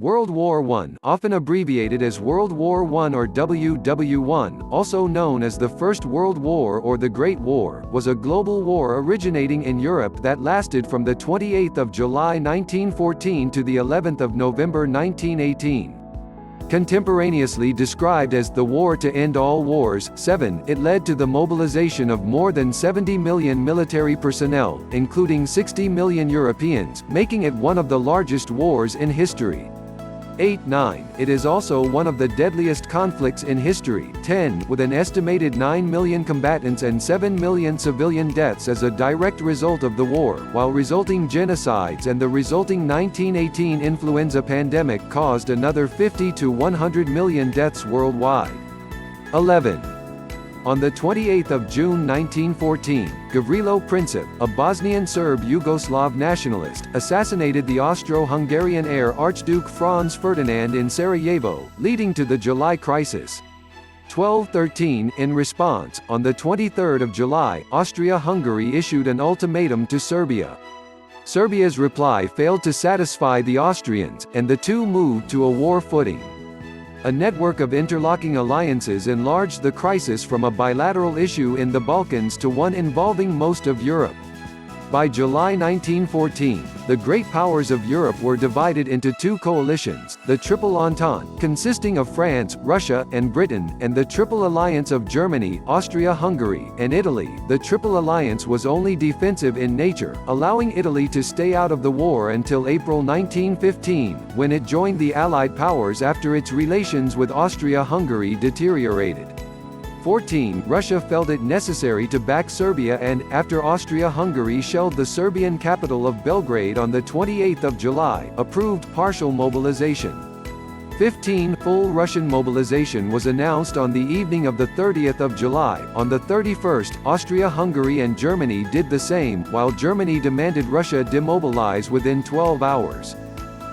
World War I, often abbreviated as World War I or WW1, also known as the First World War or the Great War, was a global war originating in Europe that lasted from the 28th of July 1914 to the 11th of November 1918. Contemporaneously described as the War to End All Wars, it led to the mobilization of more than 70 million military personnel, including 60 million Europeans, making it one of the largest wars in history. 9. It is also one of the deadliest conflicts in history. 10. With an estimated 9 million combatants and 7 million civilian deaths as a direct result of the war, while resulting genocides and the resulting 1918 influenza pandemic caused another 50 to 100 million deaths worldwide. 11. On the 28th of June 1914, Gavrilo Princip, a Bosnian Serb Yugoslav nationalist, assassinated the Austro-Hungarian heir Archduke Franz Ferdinand in Sarajevo, leading to the July Crisis. 1213. In response, on the 23rd of July, Austria-Hungary issued an ultimatum to Serbia. Serbia's reply failed to satisfy the Austrians, and the two moved to a war footing. A network of interlocking alliances enlarged the crisis from a bilateral issue in the Balkans to one involving most of Europe. By July 1914, the great powers of Europe were divided into two coalitions, the Triple Entente, consisting of France, Russia, and Britain, and the Triple Alliance of Germany, Austria-Hungary, and Italy. The Triple Alliance was only defensive in nature, allowing Italy to stay out of the war until April 1915, when it joined the Allied powers after its relations with Austria-Hungary deteriorated. 14. Russia felt it necessary to back Serbia and, after Austria-Hungary shelled the Serbian capital of Belgrade on the 28th of July, approved partial mobilization. 15. Full Russian mobilization was announced on the evening of the 30th of July. On the 31st, Austria-Hungary and Germany did the same, while Germany demanded Russia demobilize within 12 hours.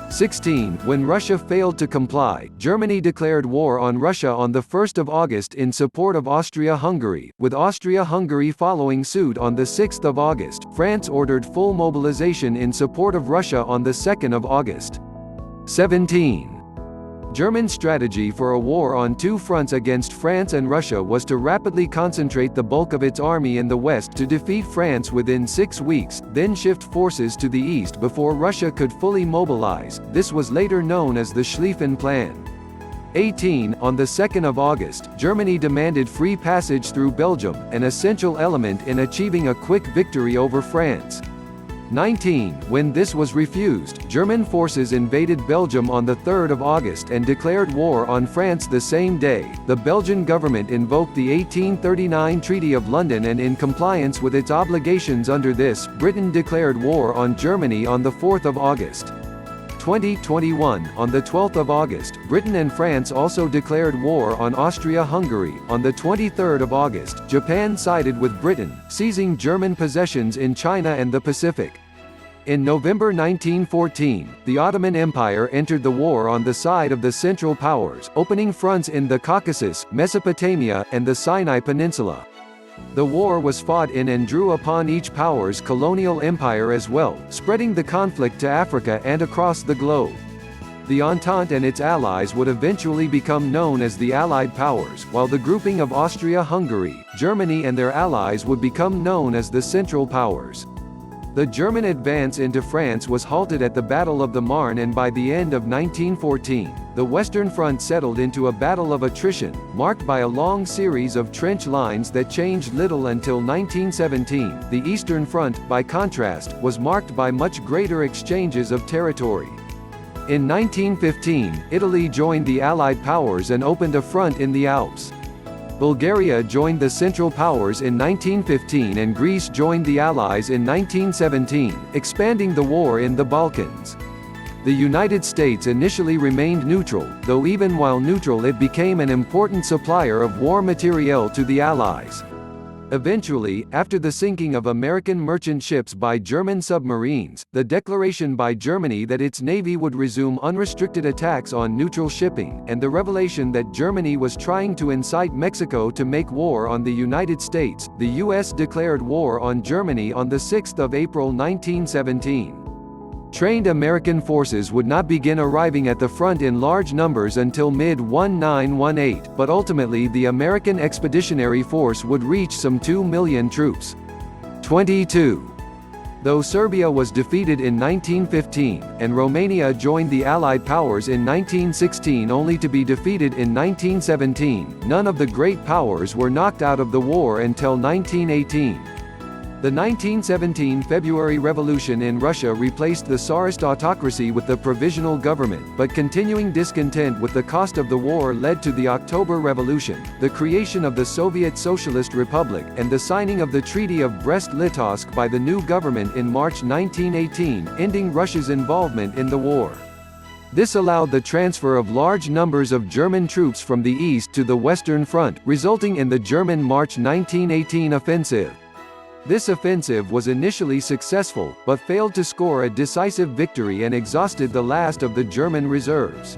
16. When Russia failed to comply, Germany declared war on Russia on 1 August in support of Austria-Hungary, with Austria-Hungary following suit on 6 August. France ordered full mobilization in support of Russia on 2 August. 17. German strategy for a war on two fronts against France and Russia was to rapidly concentrate the bulk of its army in the west to defeat France within 6 weeks, then shift forces to the east before Russia could fully mobilize. This was later known as the Schlieffen Plan. 18. On the 2nd of August, Germany demanded free passage through Belgium, an essential element in achieving a quick victory over France. 19. When this was refused, German forces invaded Belgium on 3 August and declared war on France the same day. The Belgian government invoked the 1839 Treaty of London, and in compliance with its obligations under this, Britain declared war on Germany on 4 August. 2021. On 12 August, Britain and France also declared war on Austria-Hungary. On 23 August, Japan sided with Britain, seizing German possessions in China and the Pacific. In November 1914, the Ottoman Empire entered the war on the side of the Central Powers, opening fronts in the Caucasus, Mesopotamia, and the Sinai Peninsula. The war was fought in and drew upon each power's colonial empire as well, spreading the conflict to Africa and across the globe. The Entente and its allies would eventually become known as the Allied Powers, while the grouping of Austria-Hungary, Germany and their allies would become known as the Central Powers. The German advance into France was halted at the Battle of the Marne, and by the end of 1914, the Western Front settled into a battle of attrition, marked by a long series of trench lines that changed little until 1917. The Eastern Front, by contrast, was marked by much greater exchanges of territory. In 1915, Italy joined the Allied powers and opened a front in the Alps. Bulgaria joined the Central Powers in 1915 and Greece joined the Allies in 1917, expanding the war in the Balkans. The United States initially remained neutral, though even while neutral it became an important supplier of war materiel to the Allies. Eventually, after the sinking of American merchant ships by German submarines, the declaration by Germany that its navy would resume unrestricted attacks on neutral shipping, and the revelation that Germany was trying to incite Mexico to make war on the United States, the U.S. declared war on Germany on 6 April 1917. Trained American forces would not begin arriving at the front in large numbers until mid-1918, but ultimately the American Expeditionary Force would reach some 2 million troops. 22. Though Serbia was defeated in 1915, and Romania joined the Allied powers in 1916 only to be defeated in 1917, none of the great powers were knocked out of the war until 1918. The 1917 February Revolution in Russia replaced the Tsarist autocracy with the provisional government, but continuing discontent with the cost of the war led to the October Revolution, the creation of the Soviet Socialist Republic, and the signing of the Treaty of Brest-Litovsk by the new government in March 1918, ending Russia's involvement in the war. This allowed the transfer of large numbers of German troops from the east to the Western Front, resulting in the German March 1918 offensive. This offensive was initially successful, but failed to score a decisive victory and exhausted the last of the German reserves.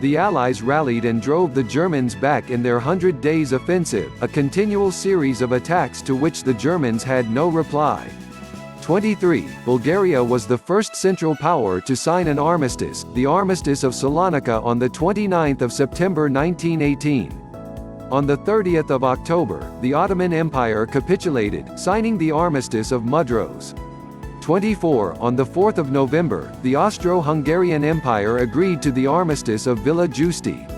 The Allies rallied and drove the Germans back in their 100 Days Offensive, a continual series of attacks to which the Germans had no reply. 23. Bulgaria was the first Central Power to sign an armistice, the Armistice of Salonika on the 29th of September 1918. On the 30th of October, the Ottoman Empire capitulated, signing the Armistice of Mudros. 24. On the 4th of November, the Austro-Hungarian Empire agreed to the Armistice of Villa Giusti.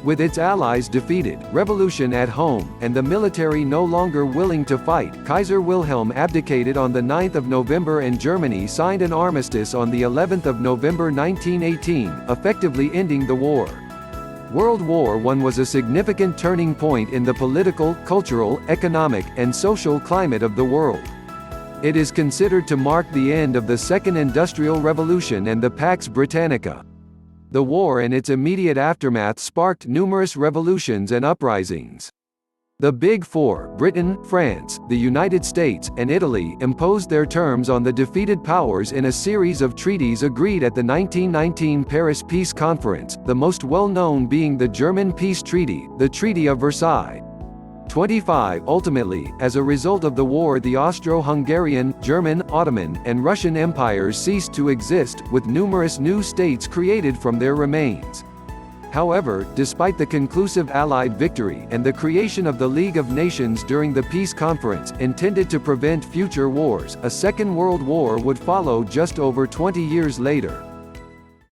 With its allies defeated, revolution at home, and the military no longer willing to fight, Kaiser Wilhelm abdicated on the 9th of November and Germany signed an armistice on the 11th of November 1918, effectively ending the war. World War I was a significant turning point in the political, cultural, economic, and social climate of the world. It is considered to mark the end of the Second Industrial Revolution and the Pax Britannica. The war and its immediate aftermath sparked numerous revolutions and uprisings. The Big Four, Britain, France, the United States, and Italy, imposed their terms on the defeated powers in a series of treaties agreed at the 1919 Paris Peace Conference, the most well-known being the German Peace Treaty, the Treaty of Versailles. 25. Ultimately, as a result of the war, the Austro-Hungarian, German, Ottoman, and Russian empires ceased to exist, with numerous new states created from their remains. However, despite the conclusive Allied victory and the creation of the League of Nations during the peace conference, intended to prevent future wars, a Second World War would follow just over 20 years later.